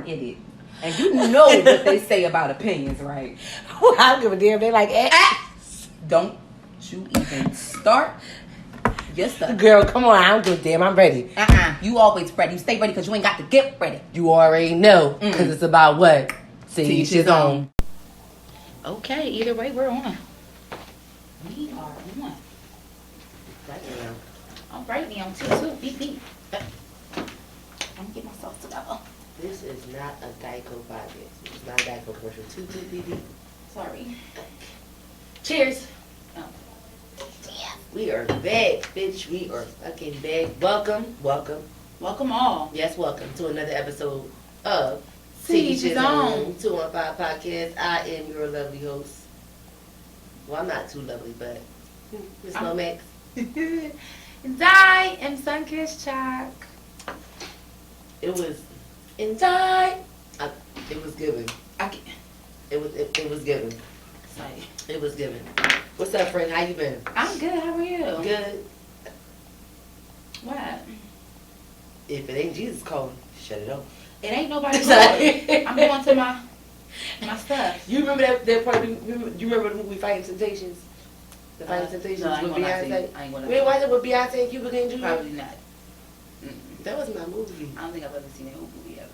born in it. And you know what they say about opinions, right? Well, I don't give a damn. They like, don't you even start your stuff. Girl, come on. I don't give a damn. I'm ready. You always ready. You stay ready because you ain't got to get ready. You already know. Because it's about what? Teach his own. Okay, either way, we're on. We are on. Right now. All right, now, two, beep, beep. I'm going to get myself together. This is not a Geico podcast. It's not a Geico commercial. Toot, beep, beep. Sorry. Cheers. Oh. Yeah. We are back, bitch. We are fucking back. Welcome. Welcome all. Yes, welcome to another episode of Toeachhisownpodcast. Toeachhisownpodcast. I am your lovely host. Well, I'm not too lovely, but Miss Lomax. And I am Sunkissed Chalk. It was inside. It was given. It was given. Sorry. It was given. What's up, friend? How you been? I'm good. How are you? Good. What? If it ain't Jesus calling, shut it off. It ain't nobody calling. I'm going to my stuff. You remember that part? You remember the movie Fighting Temptations? The Fighting Temptations with Beyonce. I ain't gonna. We didn't watch it with Beyonce and Cuba Gooding Jr. Probably not. That was my movie. I don't think I've ever seen that movie ever.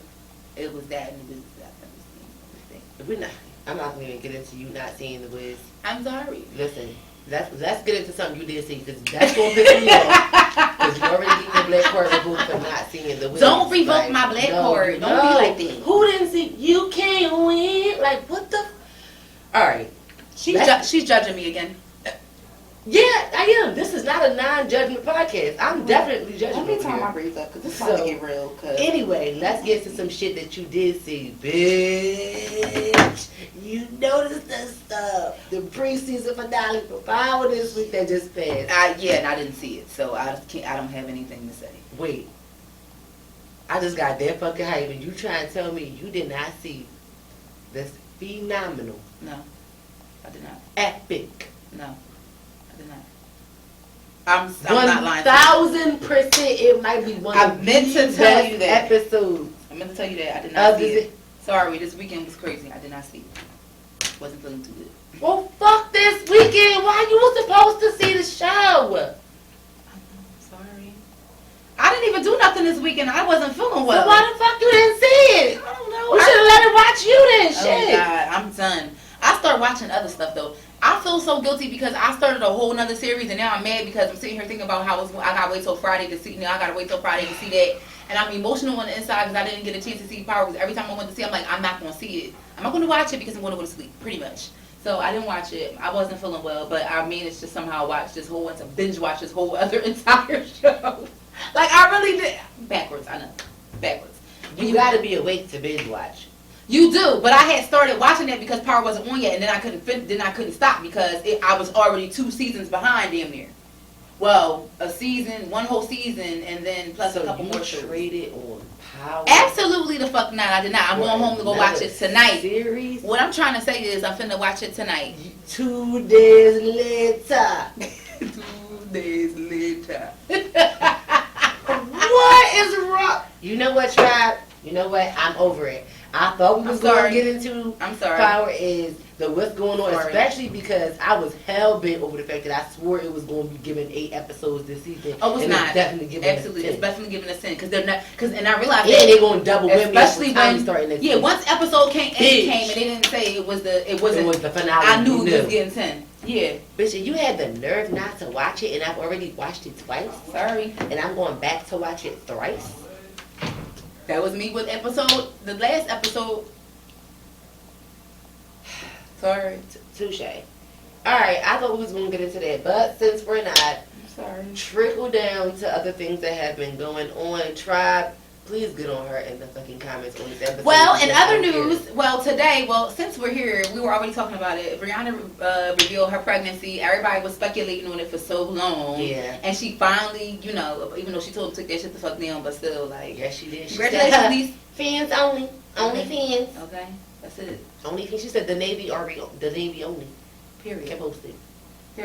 It was that and it was that. We're not. I'm not gonna even get into you not seeing The Wiz. I'm sorry. Listen, let's get into something you did see because that's gonna piss me off. Because you already getting your black card revoked for not seeing The Wiz. Don't revoke my black card. Don't be like that. Who didn't see? You can't win. Like what the? All right. She's judging me again. Yeah, I am. This is not a non-judgment podcast. I'm definitely judging. Let me turn my braids up because this is about to get real. Anyway, let's get to some shit that you did see, bitch. You noticed the stuff. The preseason finale for Power this week that just passed. Yeah, and I didn't see it, so I don't have anything to say. Wait. I just got that fucking hype, and you trying to tell me you did not see this phenomenal. No, I did not. Epic. No. I'm not lying. 1,000% it might be one of the best episodes. I meant to tell you that I did not see it. Sorry, this weekend was crazy. I did not see it. Wasn't feeling too good. Well, fuck this weekend. Why you were supposed to see the show? I'm sorry. I didn't even do nothing this weekend. I wasn't feeling well. So why the fuck you didn't see it? I don't know. We should have let it watch you then. Shit. Oh God, I'm done. I start watching other stuff though. I feel so guilty because I started a whole nother series and now I'm mad because I'm sitting here thinking about how I gotta wait till Friday to see. I gotta wait till Friday to see that, and I'm emotional on the inside because I didn't get a chance to see Power. Because every time I went to see, I'm like, I'm not gonna see it. I'm not gonna watch it because I'm gonna go to sleep, pretty much. So I didn't watch it. I wasn't feeling well, but I managed to somehow watch this whole binge watch this whole other entire show. Like I really did. Backwards, I know. Backwards. You gotta be awake to binge watch. You do, but I had started watching that because Power wasn't on yet, and then I couldn't stop because I was already 2 seasons behind damn near. Well, one whole season, and then plus a couple more shows. Traded on Power? Absolutely the fuck not. I did not. I'm going home to go watch it tonight. Series? What I'm trying to say is I'm finna watch it tonight. 2 days later. 2 days later. What is wrong? You know what, Tribe? You know what? I'm over it. I thought we was going to get into Power is the what's going on, especially because I was hell bent over the fact that I swore it was going to be given 8 episodes this season. Oh, it's not. It's definitely giving Absolutely, us 10. it's definitely giving us 10 because they're not. And I realized that they're going to double win me, especially when starting this. Yeah, once episode came and they didn't say it was the finale. I knew it was getting 10. Yeah, Bishop, you had the nerve not to watch it, and I've already watched it twice. Sorry, and I'm going back to watch it thrice. That was me with the last episode. Sorry. Touche. Alright, I thought we was going to get into that, but since we're not, I'm sorry. Trickle down to other things that have been going on. Tribe, please get on her in the fucking comments on this episode. Well, in other news, today, since we're here, we were already talking about it. Brianna revealed her pregnancy. Everybody was speculating on it for so long. Yeah. And she finally, even though she told him to take that shit the fuck down, but still, like. Yes, she did. Congratulations, these fans only. Only fans. Okay. That's it. Only fans. She said the Navy only. Period. Can't post it.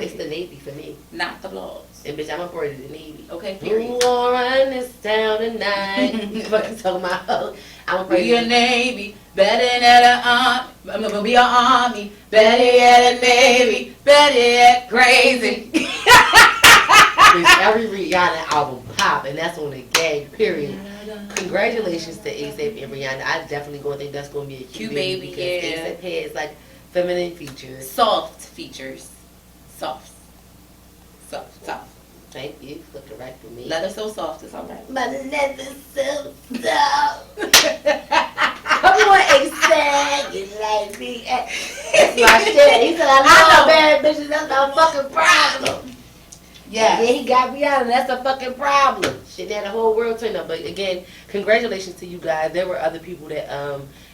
It's the Navy for me. Not the blogs. And bitch, I'm a part of the Navy. Okay, period. Who will run this town tonight? You fucking talking about, I'm be a Navy, better than an army. I'm gonna be an Army, better at a Navy, better at crazy. Every Rihanna album pop, and that's on the gang, period. Congratulations to A$AP and Rihanna. I definitely gonna think that's gonna be a cute baby because A$AP has like feminine features. Soft features. Soft. Thank you. Looking right for me. Leather so soft, it's alright. My leather so soft. Come on, A$AP, you like me. That's my shit. He said, I love bad bitches. That's my fucking problem. Yeah. And then he got Rihanna. That's a fucking problem. Shit, had the whole world turned up. But again, congratulations to you guys. There were other people that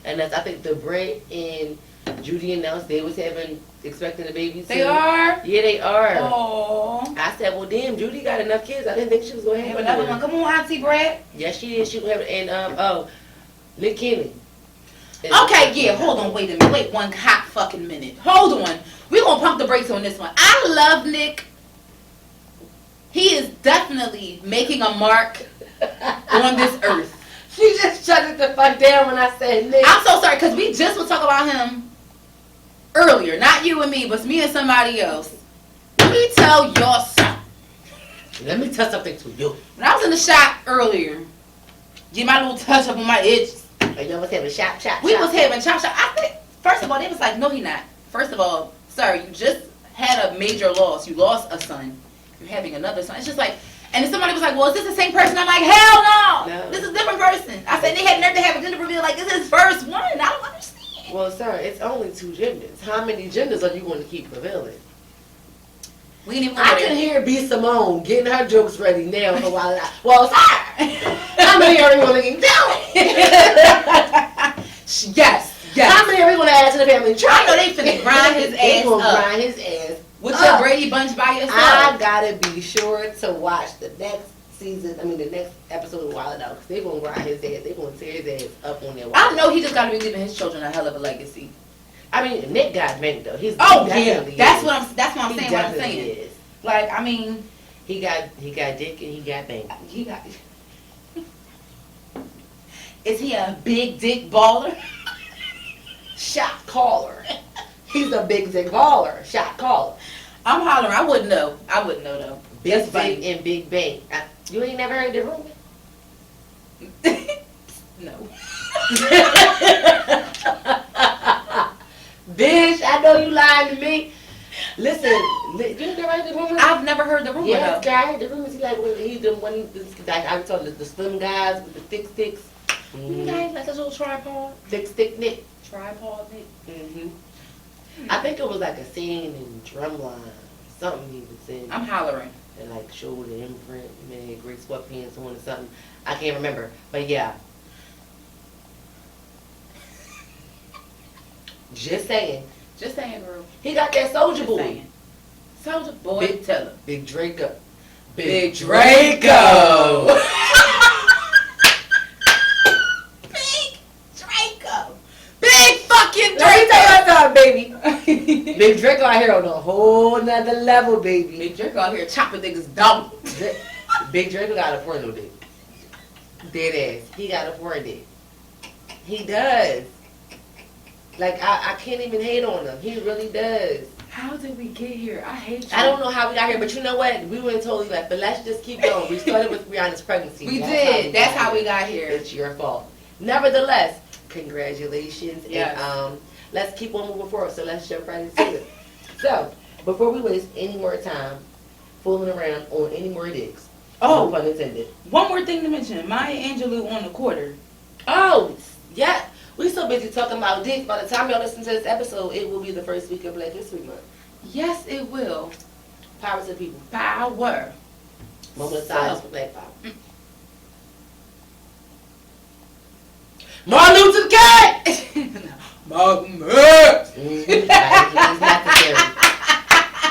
and that's, I think the Brett and Judy announced they was expecting a baby too. They are? Yeah, they are. Aww. I said, well, damn, Judy got enough kids. I didn't think she was going to have another one. Come on, Auntie Brett. Yes, she did. She have and Nick Cannon. Okay, yeah, hold on, wait a minute. Wait one hot fucking minute. Hold on. We're going to pump the brakes on this one. I love Nick. He is definitely making a mark on this earth. She just shut it the fuck down when I said Nick. I'm so sorry, because we just were talking about him earlier. Not you and me, but me and somebody else. Let me tell y'all something. Let me tell something to you. When I was in the shop earlier, get my little touch up on my edges. And y'all was having chop. We was having chop. I think, first of all, they was like, no, he not. First of all, sir, you just had a major loss. You lost a son. You're having another son. It's just like, and then somebody was like, well, is this the same person? I'm like, hell no. This is a different person. I said, they had nerve to have a gender reveal like this is his first one. I don't understand. Well, sir, it's only 2 genders. How many genders are you going to keep revealing? We ain't even I can hear B. Simone getting her jokes ready now. Well, sir, how many are we going to keep doing? Yes. How many are we going to add to the family tree? I know they finna grind his ass They going to up. grind his ass. With your Brady Bunch by yourself. I gotta be sure to watch the next season. I mean, the next episode of Wild Out, because they're gonna grind his ass. They're gonna tear his ass up on their. I know he just gotta be leaving his children a hell of a legacy. I mean, Nick got banked though. That's what I'm saying. What I'm saying. Is. Like, I mean, he got dick and he got banked. He got. Is he a big dick baller? Shot caller. He's a big dick baller. Shot caller. I'm hollering. I wouldn't know though. Big dick and big bang. You ain't never heard the rumor? No. Bitch, I know you lying to me. Listen, you never heard the rumor? I've never heard the rumor. Yeah, I heard the rumors. He like he's the one. Like I was talking the slim guys with the thick sticks. Okay, like a little tripod. Thick stick Nick. Tripod Nick. I think it was like a scene in Drumline, something he was in. I'm hollering. And like showed the imprint, man, great sweatpants on or something. I can't remember, but yeah. Just saying, bro. He got that Soldier Boy. Soldier Boy, tell him. Big Draco. Big Draco. Big fucking Draco. Let me tell you something, baby. Big Draco out here on a whole nother level, baby. Big Draco out here chopping niggas down. Big Draco got a porno dick. Dead ass. He got a porno dick. He does. Like, I can't even hate on him. He really does. How did we get here? I hate you. I don't know how we got here, but you know what? We went totally left. But let's just keep going. We started with Rihanna's pregnancy. We did. That's how we got here. It's your fault. Nevertheless, congratulations. Yes. And let's keep on moving forward. So let's jump right into it. So, before we waste any more time fooling around on any more dicks. No pun intended. One more thing to mention. Maya Angelou on the quarter. Oh, yeah. We so busy talking about dicks. By the time y'all listen to this episode, it will be the first week of Black History Month. Yes, it will. Power to the people. Power. Moment of silence for Black Power. Martin Luther King! Malcolm X!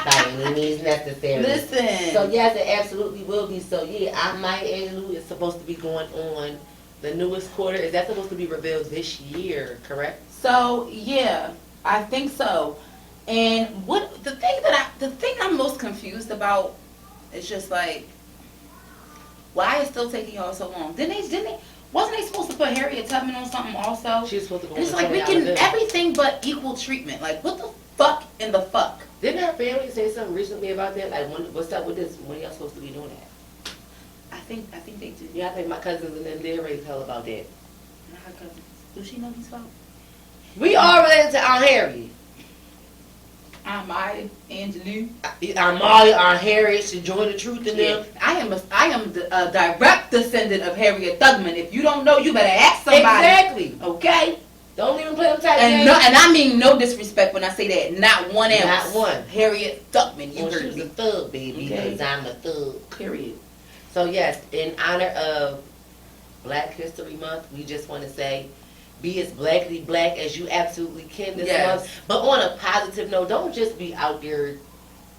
By any means necessary. Listen. So yes, it absolutely will be. So yeah, Maya Angelou is supposed to be going on the newest quarter. Is that supposed to be revealed this year, correct? So yeah, I think so. And what the thing I'm most confused about is just like, why is it still taking y'all so long? Wasn't they supposed to put Harriet Tubman on something also? She was supposed to go. And it's like we getting everything but equal treatment. Like what the fuck in the fuck? Didn't her family say something recently about that? Like, what's up with this? When y'all supposed to be doing that? I think they do. Yeah, I think my cousins and them did raise hell about that. Not her cousins. Do she know these folks? We are related to Aunt Harriet. Aunt Maya, Angelou. Aunt Maya, Aunt Harriet should join the truth in them. I am a direct descendant of Harriet Tubman. If you don't know, you better ask somebody. Exactly. Okay? Don't even play them type and no, and I mean no disrespect when I say that. Not one else. Not one. Harriet Tubman. You heard me. A thug, baby. Okay. Because I'm a thug. Period. So yes, in honor of Black History Month, we just want to say, be as blackly black as you absolutely can this month. But on a positive note, don't just be out there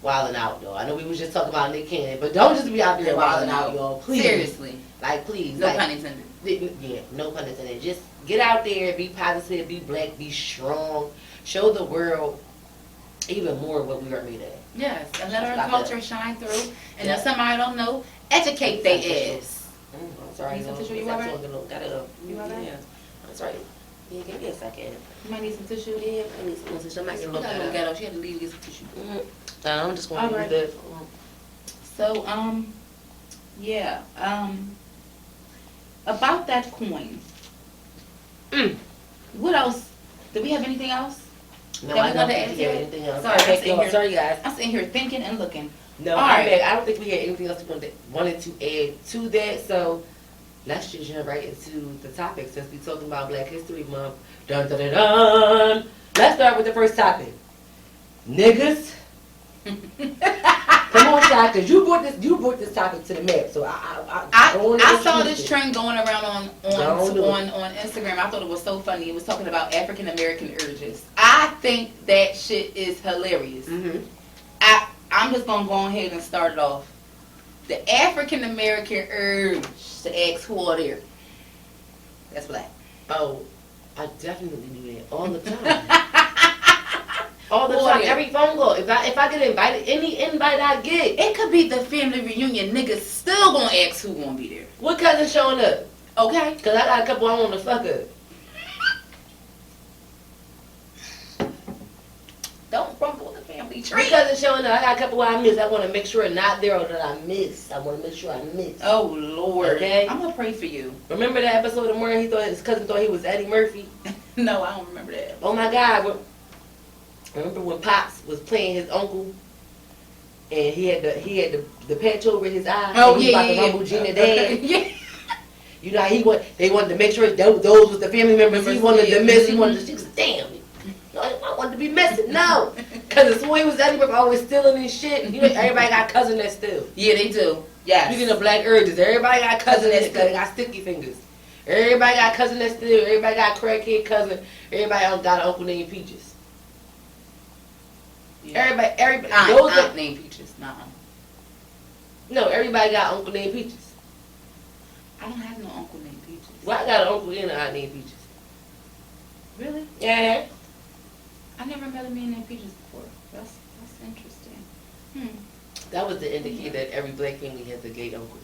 wilding out, though. I know we was just talking about Nick Cannon, but don't just be out there wilding out, y'all. Please. Seriously. Like, please. No pun intended. Yeah, no pun intended. Just get out there, be positive, be black, be strong. Show the world even more what we are made of. Yes, and let our culture shine through. And if somebody don't know, educate their ass. I'm sorry. Need some tissue? You all right? You all right? Yeah. I'm sorry. Yeah, give me a second. You might need some tissue. Yeah, I need some tissue. I might get a little ghetto. She had to leave to get some tissue. I'm just going to use this. So, yeah, about that coin. What else? Did we have anything else? No, I don't think we have anything else. Sorry, guys. I'm sitting here thinking and looking. No, I don't think we had anything else wanted to add to that. So let's just jump right into the topic since we're talking about Black History Month. Dun dun dun dun. Let's start with the first topic. Niggas. Come on, Shy, because you brought this topic to the map. So I saw this trend going around on Instagram. I thought it was so funny. It was talking about African American urges. I think that shit is hilarious. Mm-hmm. I'm just gonna go ahead and start it off. The African American urge to ask who are there. That's black. Oh, I definitely do that all the time. All the time, every phone call. If I get invited, any invite I get, it could be the family reunion. Niggas still gonna ask who gonna be there. What cousin showing up? Okay. Cause I got a couple I want to fuck up. Don't rumble the family tree. My cousin showing up. I got a couple I miss. I want to make sure not there or that I miss. I want to make sure I miss. Oh Lord. Okay. I'm gonna pray for you. Remember that episode of where his cousin thought he was Eddie Murphy? No, I don't remember that. Oh my God. Remember when Pops was playing his uncle, and he had the patch over his eye. Oh and he yeah, about to rumble Gina Dad. Yeah. You know they wanted to make sure those was the family members he wanted to miss. He wanted to. She was damn. I wanted to be missing. No, because it's when he was Eddie Murphy always stealing his shit. And everybody got cousin that steal. Yeah, they do. Yeah. Speaking of black urges, everybody got cousin that steal. They got sticky fingers. Everybody got cousin that steal. Everybody got crackhead cousin. Everybody else got an uncle named Peaches. Yeah. Everybody. Aunt named Peaches. No, everybody got uncle named Peaches. I don't have no uncle named Peaches. Well, I got an uncle and an aunt named Peaches. Really? Yeah. I never met a man named Peaches before. That's interesting. That was the indicator that every black family has a gay uncle.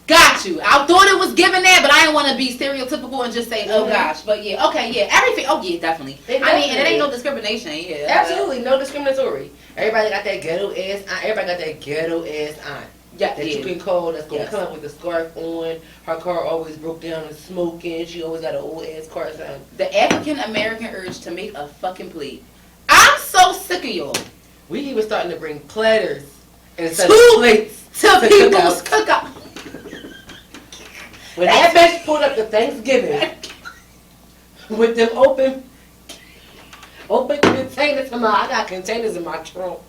Got you. I thought it was given that, but I didn't want to be stereotypical and just say, oh gosh. But yeah, okay, yeah. Everything. Oh yeah, definitely. I mean, it ain't no discrimination. Yeah. Absolutely, no discriminatory. Everybody got that ghetto ass aunt. Everybody got that ghetto ass aunt. Yeah, that you can call. That's gonna come with a scarf on. Her car always broke down and smoking. She always got an old ass car. The African American urge to make a fucking plate. I'm so sick of y'all. We even starting to bring platters instead of plates to people's cookout. When that bitch pulled up to Thanksgiving with them open containers, I got containers in my trunk.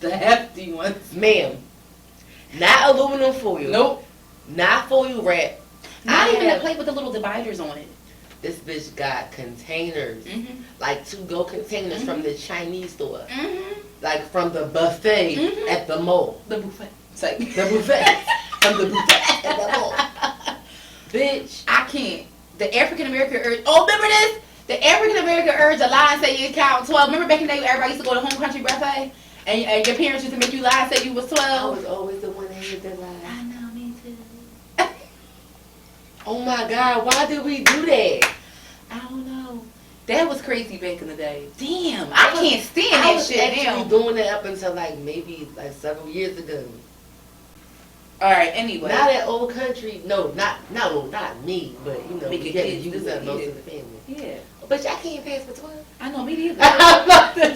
The hefty ones. Ma'am. Not aluminum foil. Nope. Not foil wrap. Not even a plate with the little dividers on it. This bitch got containers. Like to-go containers from the Chinese store. Like from the buffet at the mall. The buffet. It's like the buffet. From the buffet at the mall. Bitch. I can't. The African American urge. Oh, remember this? The African American urge to lie and say you count 12. Remember back in the day when everybody used to go to home country buffet? And your parents used to make you lie and say you was 12? I was always the one that had that lie. I know, me too. Oh my God, why did we do that? I don't know. That was crazy back in the day. Damn, I can't stand that shit now. I was actually doing that up until like maybe like several years ago. All right. Anyway, not at old country. No, not me. But you know, we had to use that most of the family. Yeah. But y'all can't pass for 12. I know, me neither. I'm not the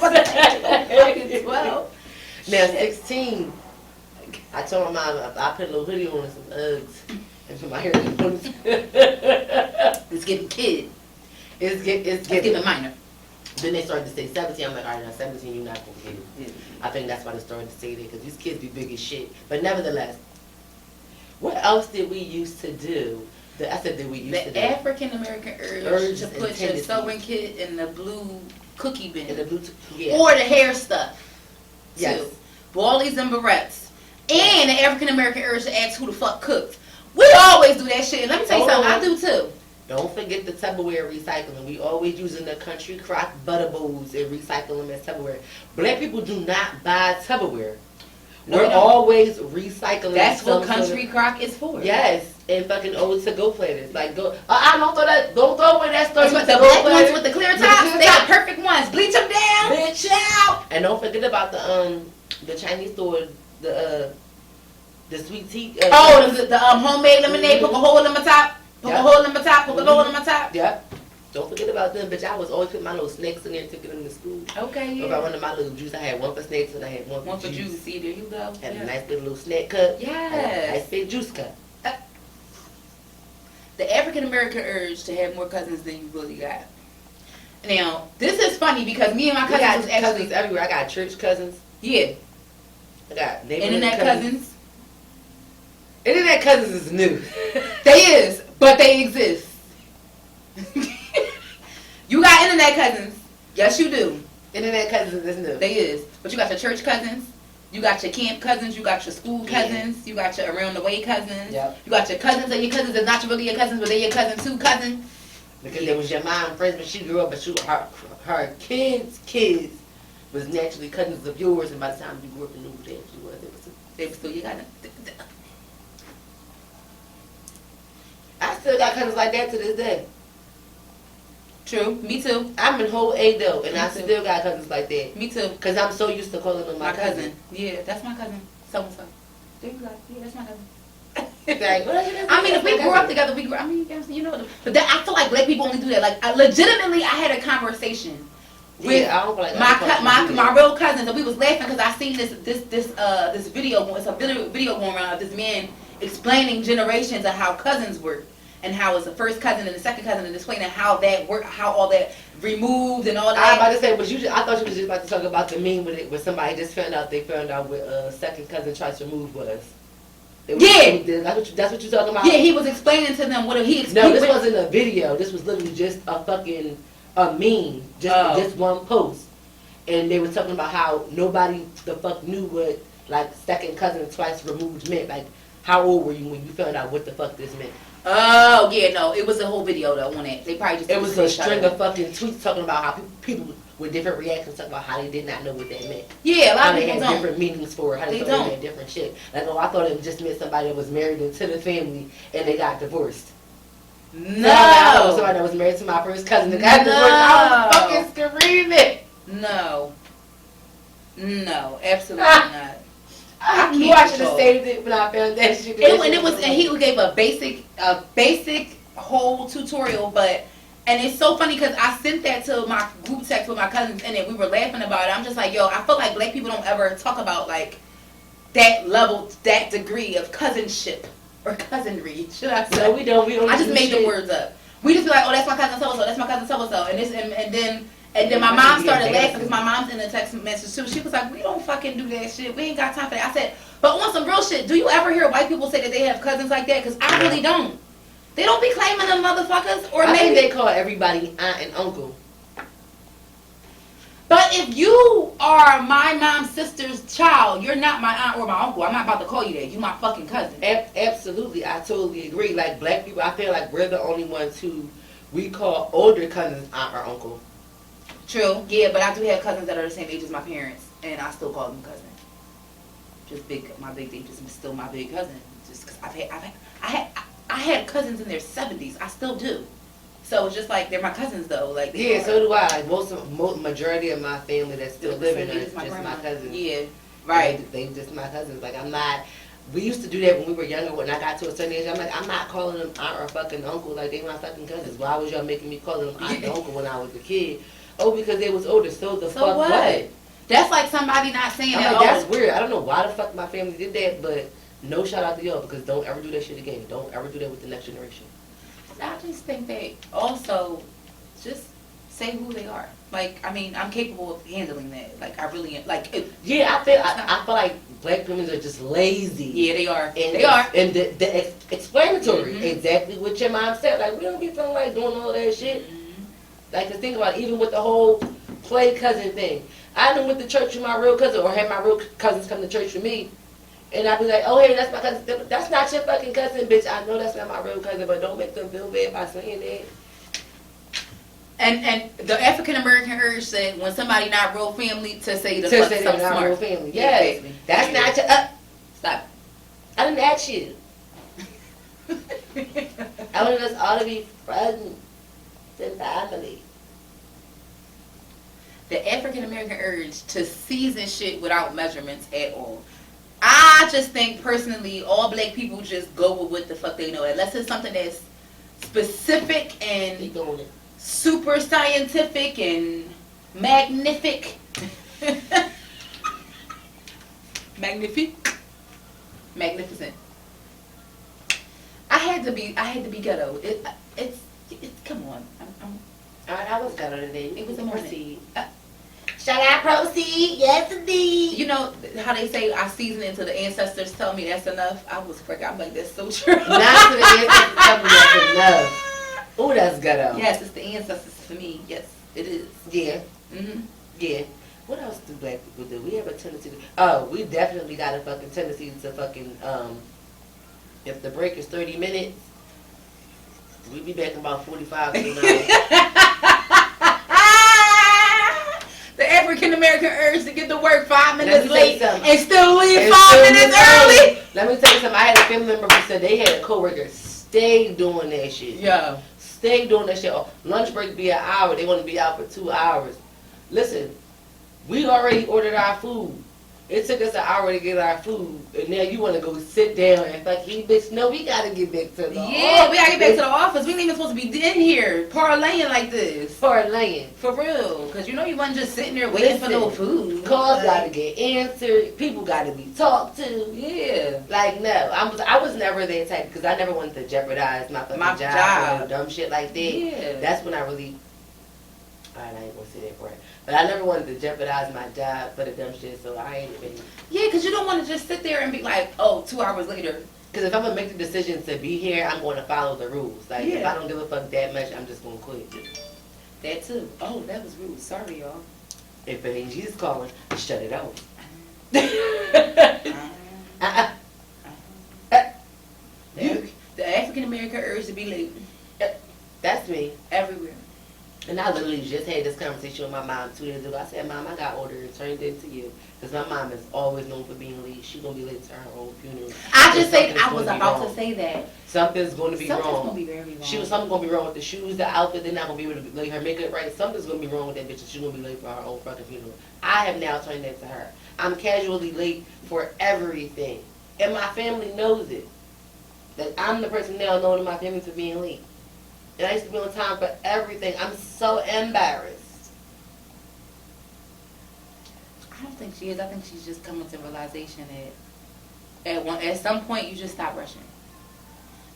12. Now 16. I told my mom I put a little hoodie on and some Uggs and put my hair in the It's getting kid. It's getting minor. Then they started to say 17. I'm like, all right, now 17, you're not going to get it. Yeah. I think that's why they started to say that, because these kids be big as shit. But nevertheless, what else did we used to do? The African American urge to put your sewing kit in the blue cookie bin. Or the hair stuff. Yes. Too. Ballies and barrettes. And the African American urge to ask who the fuck cooked. We always do that shit. Let me tell you something. I do too. Don't forget the Tupperware recycling. We always using the country crock butter bowls and recycle them as Tupperware. Black people do not buy Tupperware. We're always recycling. That's what country crock is for. Yes, and fucking old to-go platters. Like go. Don't throw away that stuff. The black ones with the clear tops. They are perfect ones. Bleach them down. Bitch out. And don't forget about the Chinese store, the sweet tea. The homemade lemonade. Poke a hole in my top. Poke a hole in my top. Poke a hole in my top. Yep. Don't forget about them, bitch. I was always putting my little snacks in there to get them to school. Okay, yeah. If I wanted my little juice, I had one for snacks and I had one for juice. See, there you go. Had a nice little snack cup. Yes. And a nice big juice cup. The African American urge to have more cousins than you really got. Now, this is funny because me and my cousins got cousins everywhere. I got church cousins. Yeah. I got internet cousins. Internet cousins is new. They is, but they exist. You got internet cousins. Yes, you do. Internet cousins is new. They is. But you got your church cousins. You got your camp cousins. You got your school cousins. You got your around the way cousins. Yep. You got your cousins and your cousins that's not really your cousins, but they're your cousin too cousin. Because it was your mom friends when she grew up, but her kids was naturally cousins of yours, and by the time you grew up and knew who they were still your cousin. I still got cousins like that to this day. True, me too. I'm in whole A though, and I still got cousins like that. Me too. Because I'm so used to calling them my cousin. Yeah, that's my cousin. So and so. There you go. Yeah, that's my cousin. I mean, if we grew up together, I mean, you know. But I feel like black people only do that. Like, legitimately, I had a conversation with I don't feel like my real cousins, and we was laughing because I seen this video. It's a video going around of this man explaining generations of how cousins work. And how it's the first cousin and the second cousin, and explaining how that worked, how all that removed and all that. I was about to say, I thought you was just about to talk about the meme where somebody just found out what second cousin twice removed was. That's what you're talking about? Yeah, he was explaining to them what he explained. No, this wasn't a video. This was literally just a meme. Just one post. And they were talking about how nobody the fuck knew what, like, second cousin twice removed meant. Like, how old were you when you found out what the fuck this meant? Oh, yeah, no. It was a whole video, though, on it. They probably just... It was a string of fucking tweets talking about how people with different reactions talking about how they did not know what that meant. Yeah, a lot of people don't. How they had different meanings for it. How they thought it meant different shit. Like, I thought it just meant somebody that was married into the family and they got divorced. No. I thought somebody that was married to my first cousin that got divorced. I was fucking screaming. No. No, absolutely not. I should have saved it when I found that shit. And he gave a basic whole tutorial, and it's so funny because I sent that to my group text with my cousins in it. We were laughing about it. I'm just like, yo, I feel like black people don't ever talk about like that level, that degree of cousinship or cousinry. Should I say? No, we don't. I just made the words up. We just be like, oh, that's my cousin so and so. That's my cousin so and so. And then my mom started laughing because my mom's in the text message too. She was like, we don't fucking do that shit. We ain't got time for that. I said, but on some real shit, do you ever hear white people say that they have cousins like that? Because I really don't. They don't be claiming them motherfuckers. Or I maybe think they call everybody aunt and uncle. But if you are my mom's sister's child, you're not my aunt or my uncle. I'm not about to call you that. You my fucking cousin. Absolutely. I totally agree. Like, black people, I feel like we're the only ones who we call older cousins aunt or uncle. True, yeah, but I do have cousins that are the same age as my parents, and I still call them cousin. My big, they just still my big cousin. Just because I had cousins in their 70s. I still do. So it's just like they're my cousins though. Like yeah, so do I. Like most majority of my family that's still living are just my cousins. Yeah, right. They just my cousins. Like I'm not. We used to do that when we were younger. When I got to a certain age, I'm like, I'm not calling them aunt or fucking uncle. Like they my fucking cousins. Why was y'all making me call them aunt and uncle when I was a kid? Oh, because they was older. So fuck what? That's like somebody not saying I'm that. Like, that's weird. I don't know why the fuck my family did that, but no shout out to y'all because don't ever do that shit again. Don't ever do that with the next generation. I just think they also just say who they are. Like, I mean, I'm capable of handling that. Like, I really am. Like, yeah, I feel like black women are just lazy. Yeah, they are. And they are. And the explanatory, exactly what your mom said. Like, we don't be feeling like doing all that shit. Like, to think about it, even with the whole play cousin thing. I done went to church with my real cousin or had my real cousins come to church with me. And I'd be like, oh, hey, that's my cousin. That's not your fucking cousin, bitch. I know that's not my real cousin, but don't make them feel bad by saying that. And the African American urge said when somebody not real family to say fuck something not smart. Real family. Yes. Yeah, that's not your... Stop. I didn't ask you. I wanted us all to be friends and family. The African American urge to season shit without measurements at all. I just think personally, all black people just go with what the fuck they know, unless it's something that's specific and super scientific and magnificent. I had to be ghetto. It's come on. I was ghetto today. It was a morning. Shall I proceed? Yes, indeed. You know how they say I season it until the ancestors tell me that's enough? I was freaking. I'm like, that's so true. Not to the ancestors tell me that's enough. Oh, that's ghetto. Yes, it's the ancestors for me. Yes, it is. Yeah. Yeah. What else do black people do? We have a tendency to... Oh, we definitely got a fucking tendency to fucking... if the break is 30 minutes, we be back in about 45 minutes. The African American urge to get to work 5 minutes late and still leave 5 minutes early. Let me tell you something. I had a family member who said they had a coworker stay doing that shit. Yeah. Stay doing that shit. Lunch break be an hour. They want to be out for 2 hours. Listen, we already ordered our food. It took us an hour to get our food, and now you want to go sit down and fuck you, bitch. No, we gotta get back to the office. Yeah, we gotta get back to the office. We ain't even supposed to be in here parlaying like this. Parlaying. For real. Because you know you wasn't just sitting there waiting for no food. Calls gotta get answered. People gotta be talked to. Yeah. Like, no. I was never that type because I never wanted to jeopardize my fucking job or dumb shit like that. Yeah. That's when I really... Alright, I ain't gonna say that part. But I never wanted to jeopardize my job for the dumb shit, so I ain't been... Yeah, because you don't want to just sit there and be like, oh, 2 hours later. Because if I'm going to make the decision to be here, I'm going to follow the rules. Like, if I don't give a fuck that much, I'm just going to quit. That too. Oh, that was rude. Sorry, y'all. If it ain't Jesus calling, shut it out. The African American urge to be late. That's me. Everywhere. And I literally just had this conversation with my mom 2 days ago. I said, Mom, I got orders turned into you. Because my mom is always known for being late. She's going to be late to her own funeral. I just said, I was about to say that. Something's going to be wrong. Something's going to be very wrong. Something's going to be wrong with the shoes, the outfit. They're not going to be able to lay her makeup right. Something's going to be wrong with that bitch. And she's going to be late for her own fucking funeral. I have now turned that to her. I'm casually late for everything. And my family knows it. That I'm the person now known in my family for being late. And I used to be on time for everything. I'm so embarrassed. I don't think she is. I think she's just coming to realization that at some point you just stop rushing.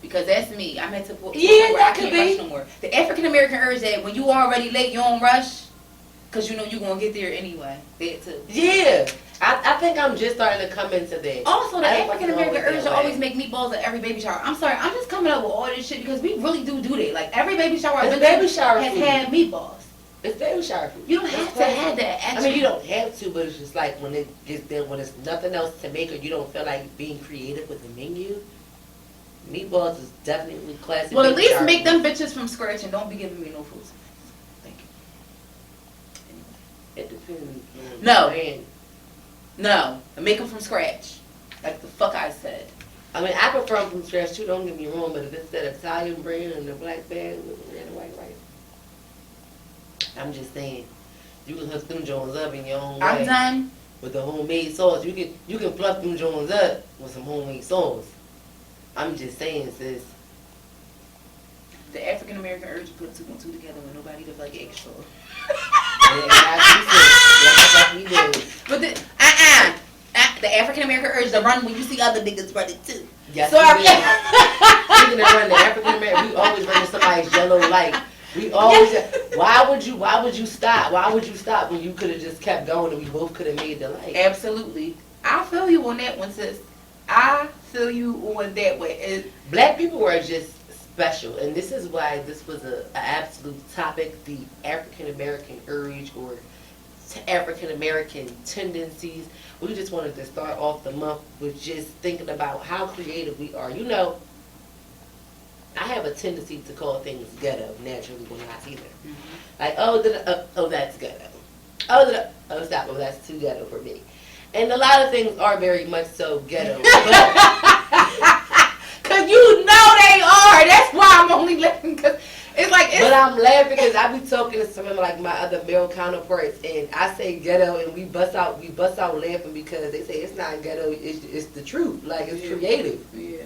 Because that's me. I'm at the point where I can't rush no more. The African American urge that when you already late, you don't rush. Because you know you're going to get there anyway. That too. Yeah. I think I'm just starting to come into that. Also, the African American urge to always make meatballs at every baby shower. I'm sorry, I'm just coming up with all this shit because we really do that. Like, every baby shower I've been to has had meatballs. It's baby shower food. You don't have to have that. Actually. I mean, you don't have to, but it's just like when it gets there, when there's nothing else to make or you don't feel like being creative with the menu, meatballs is definitely classic. Well, at least make them bitches from scratch and don't be giving me no food. Thank you. It depends. No. No, make them from scratch. Like the fuck I said. I mean, I prefer from scratch too, don't get me wrong, but if it's that Italian brand and the black bag with the red and white rice, I'm just saying, you can hook them Jones up in your own way. I'm done. With the homemade sauce. You can fluff them Jones up with some homemade sauce. I'm just saying, sis. The African American urge to put 2 and 2 together when nobody does like extra. Yeah, but the African American urge to run when you see other niggas running too. Yes, so speaking of running, the African American, we always run in somebody's yellow light. We always. Why would you stop? Why would you stop when you could have just kept going and we both could have made the light? Absolutely. I feel you on that one, sis. I feel you on that way. Black people are just special, and this is why this was an absolute topic: the African American urge or African American tendencies. We just wanted to start off the month with just thinking about how creative we are. You know, I have a tendency to call things ghetto naturally when I see them. Mm-hmm. Like, oh, that's ghetto. Oh, stop. Oh, that's too ghetto for me. And a lot of things are very much so ghetto. Because you know they are. That's why I'm only laughing. Because it's like. But I'm laughing because I be talking to some of like my other male counterparts, and I say ghetto, and we bust out laughing because they say it's not ghetto. It's the truth. Like, it's creative. Yeah.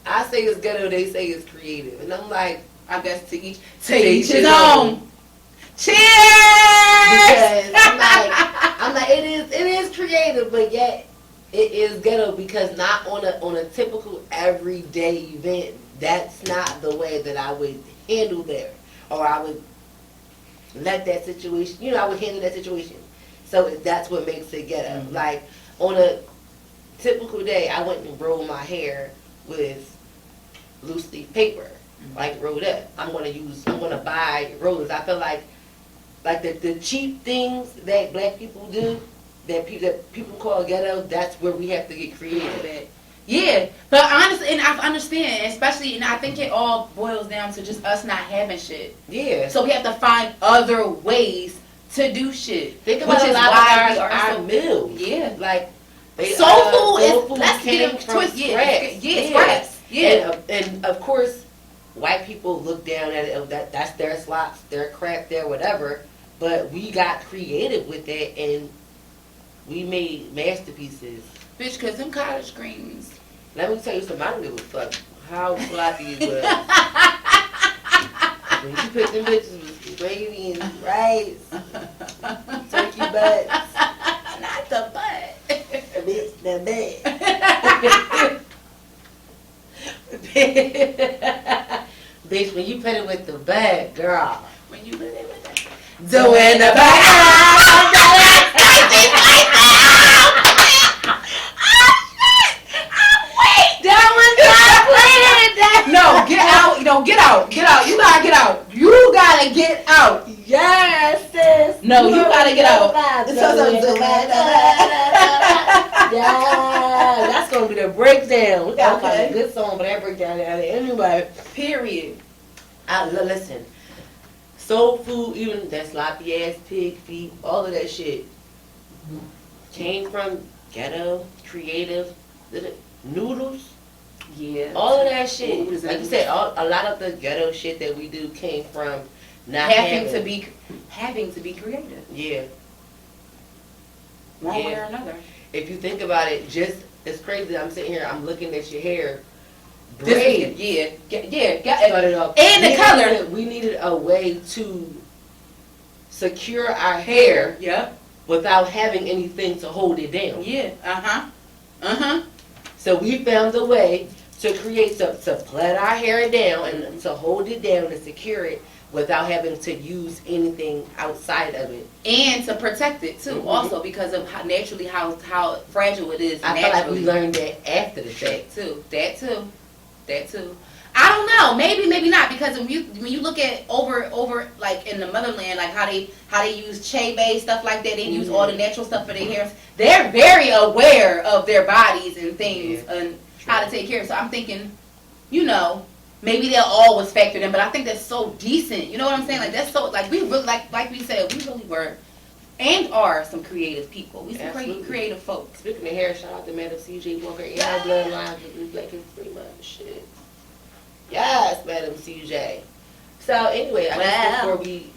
I say it's ghetto, they say it's creative. And I'm like, I guess to each his own. Cheers! Because I'm like, it is creative, but yet it is ghetto because not on a typical everyday event, that's not the way that I would handle that. Or I would let that situation, I would handle that situation. So that's what makes it ghetto. Mm-hmm. Like, on a typical day, I went and rolled my hair with loose leaf paper, like rolled up. I'm gonna buy rollers. I feel like the cheap things that black people do, that people call ghetto, that's where we have to get creative at. Yeah, but honestly, and I understand, especially, and I think it all boils down to just us not having shit. Yeah. So we have to find other ways to do shit. Think about a lot of our meals. Yeah. Like, soul food let's get it twisted. Yeah, scraps. Yeah. And of course, white people look down at it, that's their slops, their crap, their whatever. But we got creative with that, and we made masterpieces. Bitch, because them college greens. Let me tell you something, I don't give a fuck how sloppy it was. When you put them bitches with gravy and rice, turkey butts. Not the butt. Bitch, the butt. Bitch, when you put it with the butt, girl. When you put it with the Doin Da Butt. No, get out. Get out. You gotta get out. You gotta get out. Yes, sis. No, you gotta get out. Yeah, that's gonna be the breakdown. We gotta find a good song for that breakdown anyway. Period. Listen, soul food, even that sloppy ass pig feet, all of that shit came from ghetto, creative, noodles. Yeah. All of that shit. Like you said, a lot of the ghetto shit that we do came from not having to be creative. Yeah. One way or another. If you think about it, just it's crazy. I'm sitting here, I'm looking at your hair. Braid. Started off. And the color. We needed a way to secure our hair. Yep. Without having anything to hold it down. Yeah. So we found a way to create to plait our hair down and to hold it down and secure it without having to use anything outside of it. And to protect it too, also because of how fragile it is. I feel like we learned that after the fact too. That too. I don't know. Maybe not, because when you look at over like in the motherland, like how they use Chebe, stuff like that. They use all the natural stuff for their hair. They're very aware of their bodies and things and how to take care of it. So I'm thinking, maybe they'll always factor in, but I think that's so decent. You know what I'm saying? Like, that's so, like, we really, like we said, we really were and are some creative people. We some creative folks. Speaking of hair, shout out to Madam C.J. Walker and her bloodline for Blue Black History Month. Shit. Yes, Madam C.J. So anyway, I guess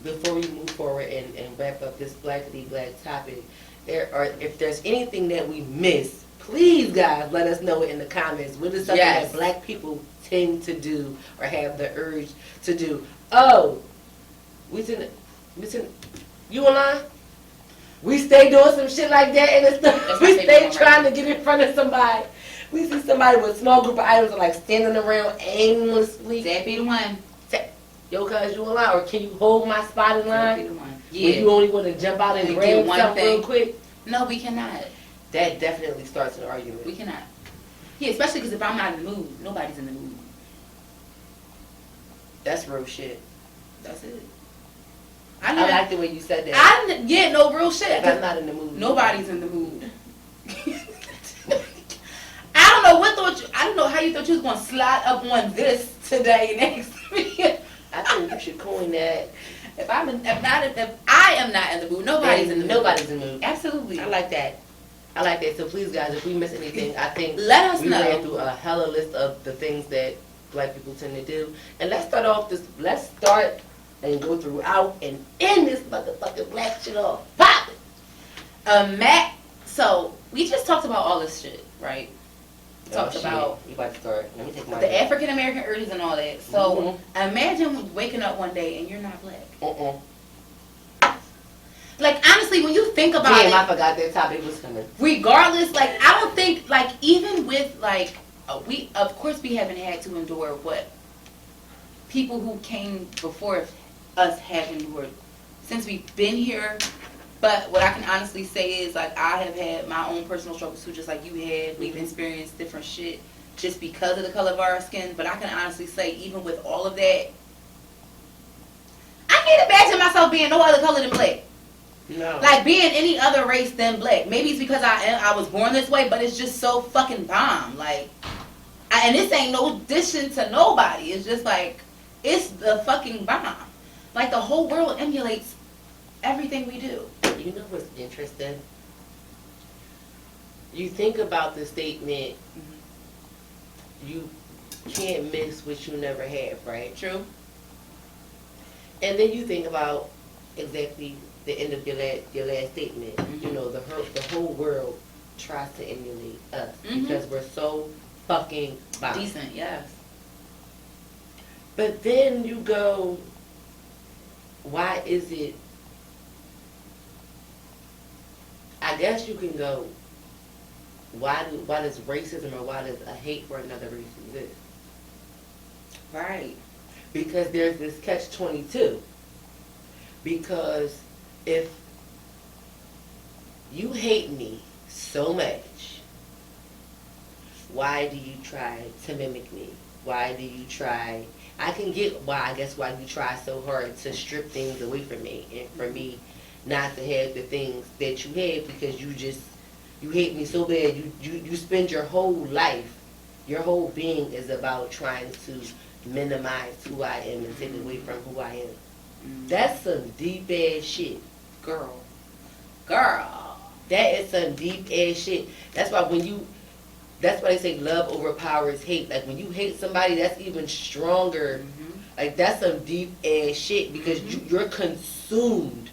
before we move forward and wrap up this blackity black topic, if there's anything that we miss, please guys let us know in the comments. What is something that black people tend to do or have the urge to do? Oh, you online? We stay doing some shit like that, and we stay trying to get in front of somebody. We see somebody with a small group of items and like standing around aimlessly. That be the one. Yo, cuz you online, or can you hold my spot in line? That be the one. Yeah. When you only want to jump out and grab something real quick. No, we cannot. That definitely starts an argument. We cannot. Yeah, especially because if I'm not in the mood, nobody's in the mood. That's real shit. That's it. I like the way you said that. No real shit. If I'm not in the mood. Nobody's in the mood. I don't know how you thought you was gonna slide up on this today next week. I think you should coin that. If I am not in the mood, nobody's in the mood. Nobody's in the mood. Absolutely. I like that. So please, guys, if we miss anything, I think let us know. We ran through a hella list of the things that black people tend to do, and let's start and go throughout and end this motherfucking black shit off. Pop it. So we just talked about all this shit, right? Talked about you about to start. Let me take my the African American urges and all that. So imagine waking up one day and you're not black. Like honestly, when you think about it, I forgot that topic was coming. Regardless, like I don't think like even with like we of course we haven't had to endure what people who came before us have endured since we've been here. But what I can honestly say is, like, I have had my own personal struggles too, just like you had. We've experienced different shit just because of the color of our skin. But I can honestly say, even with all of that, I can't imagine myself being no other color than black. No. Like, being any other race than black. Maybe it's because I was born this way, but it's just so fucking bomb. Like, and this ain't no dishing to nobody. It's just like, it's the fucking bomb. Like, the whole world emulates everything we do. You know what's interesting? You think about the statement, you can't miss what you never have, right? True. And then you think about exactly the end of your last statement. You know, the whole world tries to emulate us because we're so fucking bomb. Decent, yes. But then you go, why is it? I guess you can go, why does racism or why does a hate for another race exist? Right. Because there's this catch-22. Because if you hate me so much, why do you try to mimic me? Why do you try? I can get why you try so hard to strip things away from me and for me not to have the things that you have because you hate me so bad. You spend your whole life, your whole being is about trying to minimize who I am and take away from who I am. That's some deep ass shit. Girl. That is some deep ass shit. That's why they say love overpowers hate. Like when you hate somebody, that's even stronger. Like that's some deep ass shit because you're consumed